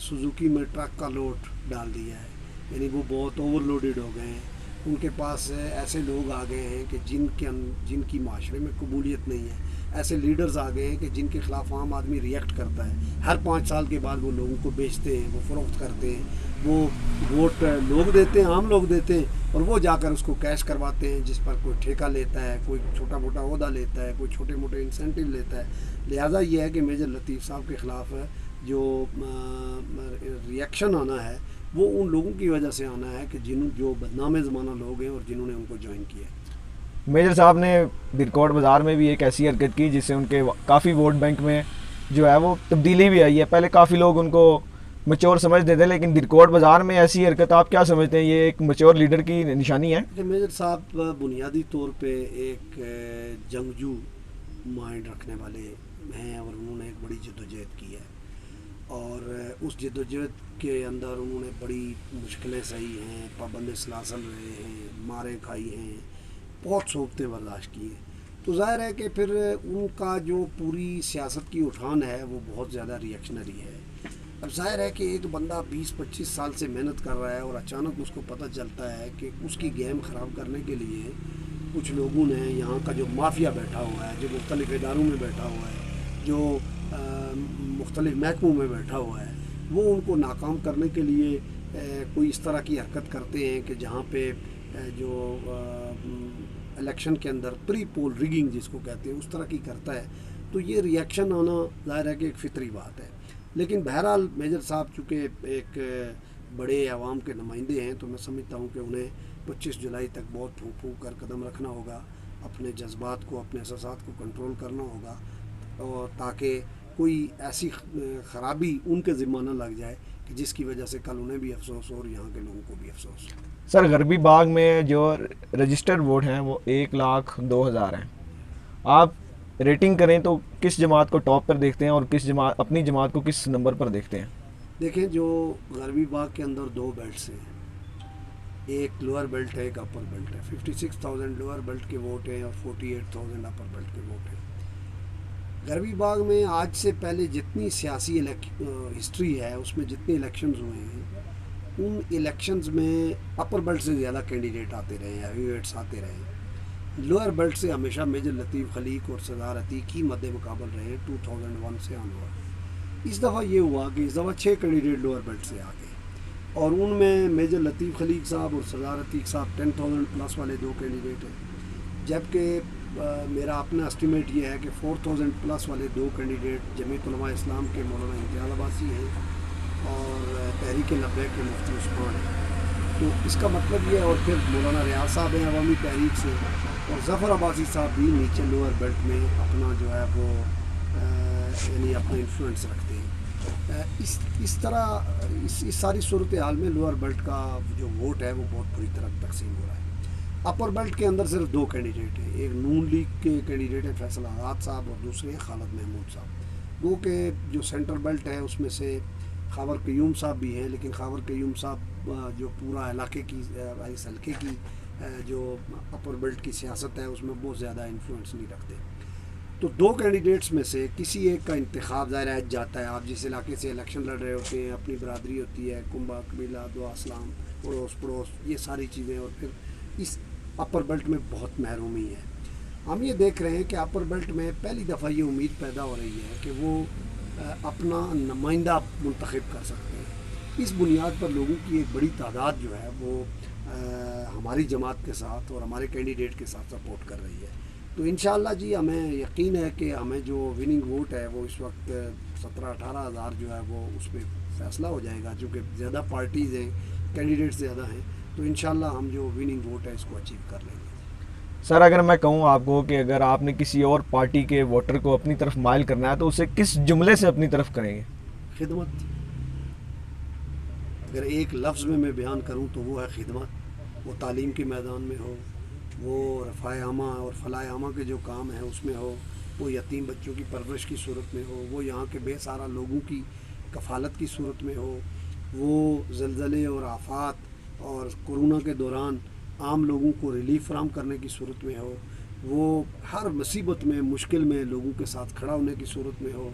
Suzuki میں truck کا load ڈال دیا ہے، یعنی وہ بہت اوور لوڈڈ ہو گئے ہیں. ان کے پاس ایسے لوگ آ گئے ہیں کہ جن کی معاشرے میں قبولیت نہیں ہے. ایسے لیڈرز آ گئے ہیں کہ جن کے خلاف عام آدمی ریئیکٹ کرتا ہے. ہر 5 سال کے بعد وہ لوگوں کو بیچتے ہیں، وہ فروخت کرتے ہیں، وہ ووٹ لوگ دیتے ہیں، عام لوگ دیتے ہیں، اور وہ جا کر اس کو کیش کرواتے ہیں، جس پر کوئی ٹھیکہ لیتا ہے، کوئی چھوٹا موٹا عہدہ لیتا ہے، کوئی چھوٹے موٹے انسینٹیو لیتا ہے. لہٰذا یہ ہے کہ میجر لطیف صاحب کے خلاف جو ریئیکشن آنا ہے وہ ان لوگوں کی وجہ سے آنا ہے کہ جو بدنام زمانہ لوگ ہیں اور جنہوں نے ان کو جوائن کیا ہے. میجر صاحب نے برکوٹ بازار میں بھی ایک ایسی حرکت کی جس سے ان کے کافی ووٹ بینک میں جو ہے وہ تبدیلی بھی آئی ہے. پہلے کافی لوگ ان کو میچور سمجھتے تھے، لیکن برکوٹ بازار میں ایسی حرکت آپ کیا سمجھتے ہیں، یہ ایک میچور لیڈر کی نشانی ہے؟ کہ میجر صاحب بنیادی طور پہ ایک جنگجو مائنڈ رکھنے والے ہیں، اور انہوں نے ایک بڑی جدوجہد کی ہے، اور اس جدوجہد کے اندر انہوں نے بڑی مشکلیں سہی ہیں، پابند سلاسل رہے ہیں، ماریں کھائی ہیں، بہت صعوبتیں برداشت کی ہیں. تو ظاہر ہے کہ پھر ان کا جو پوری سیاست کی اٹھان ہے وہ بہت زیادہ ریئیکشنری ہے. اب ظاہر ہے کہ ایک بندہ 20-25 سال سے محنت کر رہا ہے اور اچانک اس کو پتہ چلتا ہے کہ اس کی گیم خراب کرنے کے لیے کچھ لوگوں نے، یہاں کا جو مافیا بیٹھا ہوا ہے، جو مختلف اداروں میں بیٹھا ہوا ہے، جو مختلف محکموں میں بیٹھا ہوا ہے، وہ ان کو ناکام کرنے کے لیے کوئی اس طرح کی حرکت کرتے ہیں کہ جہاں پہ جو الیکشن کے اندر پری پول ریگنگ جس کو کہتے ہیں اس طرح کی کرتا ہے. تو یہ ریئیکشن آنا ظاہر ہے کہ ایک فطری بات ہے. لیکن بہرحال میجر صاحب چونکہ ایک بڑے عوام کے نمائندے ہیں، تو میں سمجھتا ہوں کہ انہیں 25 جولائی تک بہت پھونک پھونک کر قدم رکھنا ہوگا، اپنے جذبات کو، اپنے احساسات کو کنٹرول کرنا ہوگا، اور تاکہ کوئی ایسی خرابی ان کے ذمہ نہ لگ جائے کہ جس کی وجہ سے کل انہیں بھی افسوس ہو اور یہاں کے لوگوں کو بھی افسوس ہو. سر، غربی باغ میں جو رجسٹرڈ ووٹ ہیں وہ 1,02,000 ہیں. آپ ریٹنگ کریں تو کس جماعت کو ٹاپ پر دیکھتے ہیں اور اپنی جماعت کو کس نمبر پر دیکھتے ہیں؟ دیکھیں، جو غربی باغ کے اندر 2 بیلٹس ہیں، ایک لوور بیلٹ ہے، ایک اپر بیلٹ ہے. 56,000 لوور بیلٹ کے ووٹ ہیں اور 48,000 اپر بیلٹ کے ووٹ ہیں. غربی باغ میں آج سے پہلے جتنی سیاسی ہسٹری ہے، اس میں جتنے الیکشنز ہوئے ہیں، ان الیکشنز میں اپر بیلٹ سے زیادہ کینڈیڈیٹ آتے رہے ہیں، ہیوی ویٹس آتے رہے ہیں. لوئر بیلٹ سے ہمیشہ میجر لطیف خلیق اور سردار عتیق ہی مد مقابل رہے 2001 سے آن ہوا. اس دفعہ یہ ہوا کہ اس دفعہ 6 کینڈیڈیٹ لوئر بیلٹ سے آ گئے، اور ان میں میجر لطیف خلیق صاحب اور سردار عتیق صاحب 10,000 پلس والے 2 کینڈیڈیٹ ہیں، جبکہ میرا اپنا اسٹیمیٹ یہ ہے کہ 4,000 پلس والے 2 کینڈیڈیٹ جمعیت علماء اسلام کے مولانا امتیاز عباسی ہیں اور تحریک لبیک کے مفتی عثمان ہیں. تو اس کا مطلب یہ ہے، اور پھر مولانا ریاض صاحب ہیں عوامی تحریک سے، اور ظفر عباسی صاحب بھی نیچے لوور بیلٹ میں اپنا جو ہے وہ یعنی اپنا انفلوئنس رکھتے ہیں. اس طرح اس ساری صورتحال میں لوور بیلٹ کا جو ووٹ ہے وہ بہت بری طرح تقسیم ہو رہا ہے. اپر بیلٹ کے اندر صرف 2 کینڈیڈیٹ ہیں، ایک نون لیگ کے کینڈیڈیٹ ہیں فیصل آزاد صاحب، اور دوسرے ہیں خالد محمود صاحب. وہ کہ جو سینٹر بیلٹ ہے اس میں سے خاور قیوم صاحب بھی ہیں، لیکن خاور قیوم صاحب جو پورا علاقے کی، اس حلقے کی جو اپر بیلٹ کی سیاست ہے اس میں بہت زیادہ انفلوئنس نہیں رکھتے. تو 2 کینڈیڈیٹس میں سے کسی ایک کا انتخاب ظاہر جاتا ہے. آپ جس علاقے سے الیکشن لڑ رہے ہوتے ہیں، اپنی برادری ہوتی ہے، کنبہ قبیلہ، دعا اسلام، پڑوس، یہ ساری چیزیں، اور پھر اس اپر بیلٹ میں بہت محرومی ہے. ہم یہ دیکھ رہے ہیں کہ اپر بیلٹ میں پہلی دفعہ یہ امید پیدا ہو رہی ہے کہ وہ اپنا نمائندہ منتخب کر سکتے ہیں. اس بنیاد پر لوگوں کی ایک بڑی تعداد جو ہے وہ ہماری جماعت کے ساتھ اور ہمارے کینڈیڈیٹ کے ساتھ سپورٹ کر رہی ہے. تو انشاءاللہ جی ہمیں یقین ہے کہ ہمیں جو وننگ ووٹ ہے وہ اس وقت 17-18 ہزار جو ہے وہ اس پہ فیصلہ ہو جائے گا، چونکہ زیادہ پارٹیز ہیں، کینڈیڈیٹ زیادہ ہیں، تو انشاءاللہ ہم جو وننگ ووٹ ہے اس کو اچیو کر لیں گے. سر، اگر میں کہوں آپ کو کہ اگر آپ نے کسی اور پارٹی کے ووٹر کو اپنی طرف مائل کرنا ہے تو اسے کس جملے سے اپنی طرف کریں گے؟ خدمت. اگر ایک لفظ میں بیان کروں تو وہ ہے خدمت. وہ تعلیم کے میدان میں ہو، وہ رفع عامہ اور فلاح عامہ کے جو کام ہیں اس میں ہو، وہ یتیم بچوں کی پرورش کی صورت میں ہو، وہ یہاں کے بے سہارا لوگوں کی کفالت کی صورت میں ہو، وہ زلزلے اور آفات اور کورونا کے دوران عام لوگوں کو ریلیف فراہم کرنے کی صورت میں ہو، وہ ہر مصیبت میں، مشکل میں لوگوں کے ساتھ کھڑا ہونے کی صورت میں ہو،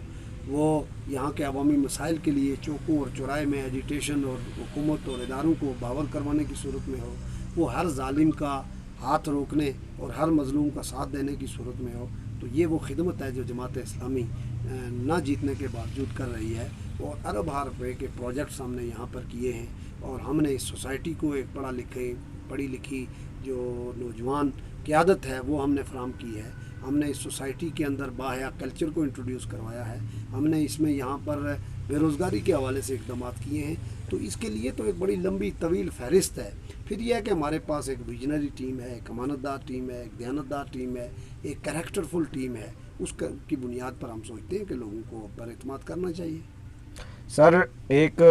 وہ یہاں کے عوامی مسائل کے لیے چوکوں اور چوراہے میں ایجیٹیشن اور حکومت اور اداروں کو باور کروانے کی صورت میں ہو، وہ ہر ظالم کا ہاتھ روکنے اور ہر مظلوم کا ساتھ دینے کی صورت میں ہو، تو یہ وہ خدمت ہے جو جماعت اسلامی نہ جیتنے کے باوجود کر رہی ہے. اور ارب روپے کے پروجیکٹس ہم نے یہاں پر کیے ہیں، اور ہم نے اس سوسائٹی کو ایک پڑھی لکھی جو نوجوان قیادت ہے وہ ہم نے فراہم کی ہے. ہم نے اس سوسائٹی کے اندر باحیا کلچر کو انٹروڈیوس کروایا ہے. ہم نے اس میں یہاں پر بے روزگاری کے حوالے سے اقدامات کیے ہیں. تو اس کے لیے تو ایک بڑی لمبی طویل فہرست ہے. پھر یہ ہے کہ ہمارے پاس ایک ویژنری ٹیم ہے، ایک امانت دار ٹیم ہے، ایک دیانتدار ٹیم ہے، ایک کریکٹرفل ٹیم ہے. اس کی بنیاد پر ہم سوچتے ہیں کہ لوگوں کو پر اعتماد کرنا چاہیے. سر ایک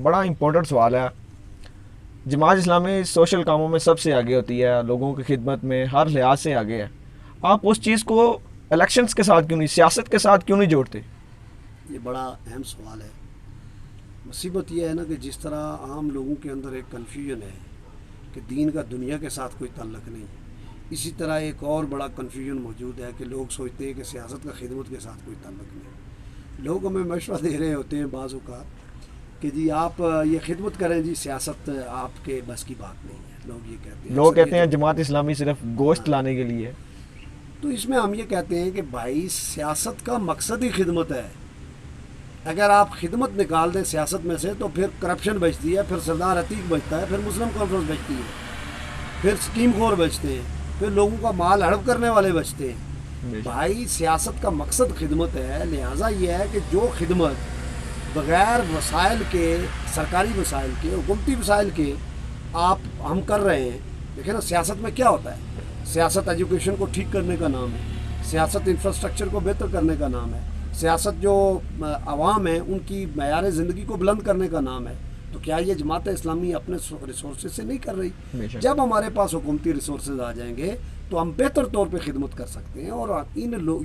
بڑا امپورٹنٹ سوال ہے. جماعت اسلامی سوشل کاموں میں سب سے آگے ہوتی ہے، لوگوں کی خدمت میں ہر لحاظ سے آگے ہے. آپ اس چیز کو الیکشنز کے ساتھ کیوں نہیں، سیاست کے ساتھ کیوں نہیں جوڑتے؟ یہ بڑا اہم سوال ہے. مصیبت یہ ہے نا کہ جس طرح عام لوگوں کے اندر ایک کنفیوژن ہے کہ دین کا دنیا کے ساتھ کوئی تعلق نہیں، اسی طرح ایک اور بڑا کنفیوژن موجود ہے کہ لوگ سوچتے ہیں کہ سیاست کا خدمت کے ساتھ کوئی تعلق نہیں. لوگ ہمیں مشورہ دے رہے ہوتے ہیں بعض اوقات کہ جی آپ یہ خدمت کریں، جی سیاست آپ کے بس کی بات نہیں ہے. لوگ یہ کہتے ہیں، لوگ کہتے ہیں جماعت اسلامی صرف گوشت لانے کے لیے. تو اس میں ہم یہ کہتے ہیں کہ بھائی سیاست کا مقصد ہی خدمت ہے. اگر آپ خدمت نکال دیں سیاست میں سے تو پھر کرپشن بچتی ہے، پھر سردار عتیق بچتا ہے، پھر مسلم کانفرنس بچتی ہے، پھر اسکیم خور بچتے ہیں، پھر لوگوں کا مال ہڑپ کرنے والے بچتے ہیں. بھائی سیاست کا مقصد خدمت ہے، لہٰذا یہ ہے کہ جو خدمت بغیر وسائل کے، سرکاری وسائل کے، حکومتی وسائل کے ہم کر رہے ہیں. دیکھیں نا سیاست میں کیا ہوتا ہے، سیاست ایجوکیشن کو ٹھیک کرنے کا نام ہے، سیاست انفراسٹرکچر کو بہتر کرنے کا نام ہے، سیاست جو عوام ہیں ان کی معیار زندگی کو بلند کرنے کا نام ہے. تو کیا یہ جماعت اسلامی اپنے ریسورسز سے نہیں کر رہی؟ جب ہمارے پاس حکومتی ریسورسز آ جائیں گے تو ہم بہتر طور پہ خدمت کر سکتے ہیں. اور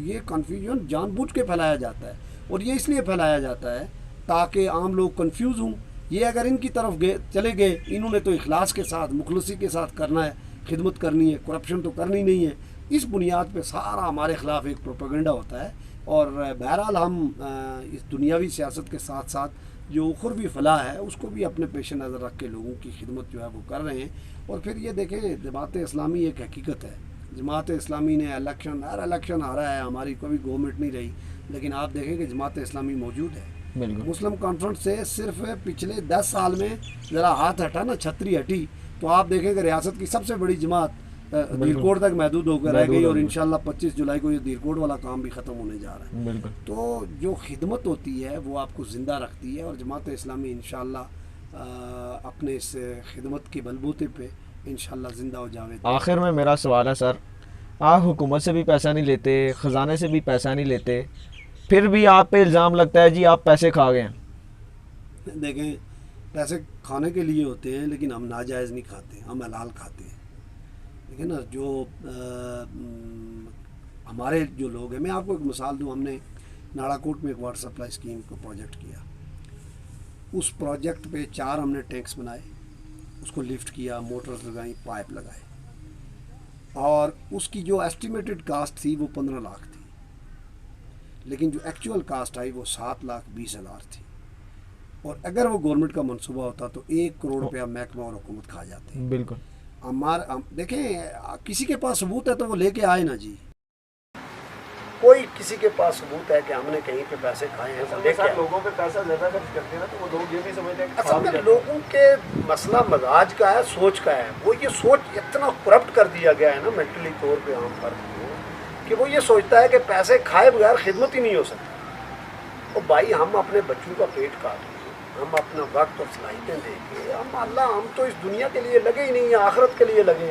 یہ کنفیوژن جان بوجھ کے پھیلایا جاتا ہے، اور یہ اس لیے پھیلایا جاتا ہے تاکہ عام لوگ کنفیوز ہوں. یہ اگر ان کی طرف چلے گئے، انہوں نے تو اخلاص کے ساتھ، مخلصی کے ساتھ کرنا ہے، خدمت کرنی ہے، کرپشن تو کرنی نہیں ہے. اس بنیاد پہ سارا ہمارے خلاف ایک پروپیگنڈا ہوتا ہے. اور بہرحال ہم اس دنیاوی سیاست کے ساتھ ساتھ جو اخروی فلاح ہے اس کو بھی اپنے پیش نظر رکھ کے لوگوں کی خدمت جو ہے وہ کر رہے ہیں. اور پھر یہ دیکھیں جماعت اسلامی ایک حقیقت ہے. جماعت اسلامی نے ہر الیکشن ہارا ہے، ہماری کوئی گورنمنٹ نہیں رہی، لیکن آپ دیکھیں کہ جماعت اسلامی موجود ہے. مسلم کانفرنس سے صرف پچھلے 10 سال میں ذرا ہاتھ ہٹا نا، چھتری ہٹی، تو آپ دیکھیں کہ ریاست کی سب سے بڑی جماعت دیرکوٹ تک محدود ہو کر رہ گئی. اور انشاءاللہ 25 جولائی کو یہ دیرکوٹ والا کام بھی ختم ہونے جا رہا ہے. تو جو خدمت ہوتی ہے وہ آپ کو زندہ رکھتی ہے، اور جماعت اسلامی انشاءاللہ اپنے اس خدمت کے بلبوتے پہ انشاءاللہ زندہ ہو جاوے. آخر میں میرا سوال ہے سر، آپ حکومت سے بھی پیسہ نہیں لیتے، خزانے سے بھی پیسہ نہیں لیتے، پھر بھی آپ پہ الزام لگتا ہے جی آپ پیسے کھا گئے ہیں. دیکھیں پیسے کھانے کے لیے ہوتے ہیں، لیکن ہم ناجائز نہیں کھاتے، ہم حلال کھاتے ہیں. دیکھیں نا جو ہمارے جو لوگ ہیں، میں آپ کو ایک مثال دوں. ہم نے ناڑا کوٹ میں ایک واٹر سپلائی اسکیم کو پروجیکٹ کیا. اس پروجیکٹ پہ 4 ہم نے ٹینکس بنائے، اس کو لفٹ کیا، موٹرز لگائیں، پائپ لگائے، اور اس کی جو ایسٹیمیٹڈ کاسٹ تھی وہ 15 لاکھ تھی، لیکن جو ایکچوئل کاسٹ آئی وہ 7,20,000 تھی. اور اگر وہ گورنمنٹ کا منصوبہ ہوتا تو 1 کروڑ روپیہ محکمہ اور حکومت کھا جاتے. بالکل. دیکھیں کسی کے پاس ثبوت ہے تو وہ لے کے آئے نا جی. کوئی کسی کے پاس ثبوت ہے کہ ہم نے کہیں پہ پیسے کھائے ہیں، لوگوں پہ پیسہ زیادہ خرچ کرتے ہیں نا، تو وہ لوگ یہ بھی سمجھتے ہیں اصل میں لوگوں کے مسئلہ مزاج کا ہے، سوچ کا ہے. وہ یہ سوچ اتنا کرپٹ کر دیا گیا ہے نا مینٹلی طور پہ عام فرد کو، کہ وہ یہ سوچتا ہے کہ پیسے کھائے بغیر خدمت ہی نہیں ہو سکتی. اور بھائی ہم اپنے بچوں کا پیٹ کاٹ کے، ہم اپنا وقت اور صلاحیتیں دے کے، ہم تو اس دنیا کے لیے لگے ہی نہیں ہیں، آخرت کے لیے لگے،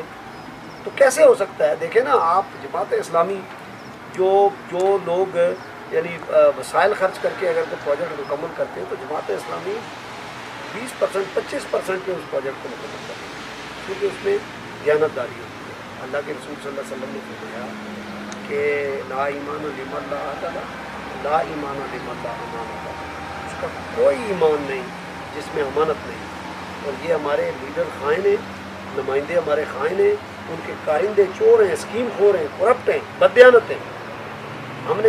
تو کیسے ہو سکتا ہے؟ دیکھیں نا آپ جماعت اسلامی جو لوگ یعنی وسائل خرچ کر کے اگر کوئی پروجیکٹ مکمل کرتے ہیں تو جماعت اسلامی 20% 25% پہ اس پروجیکٹ کو مکمل کرتے ہیں، کیونکہ اس میں دیانت داری ہوتی ہے. اللہ کے رسول صلی اللہ علیہ وسلم نے فرمایا کہ لا ایمان لمن لا عدل، لا ایمان لمن لا امانت، اس کا کوئی ایمان نہیں جس میں امانت نہیں. اور یہ ہمارے لیڈر خائن ہیں، نمائندے ہمارے خائن ہیں، ان کے کارندے چور ہیں، اسکیم خور ہیں، کرپٹ ہیں، بددیانت ہیں. ہم نے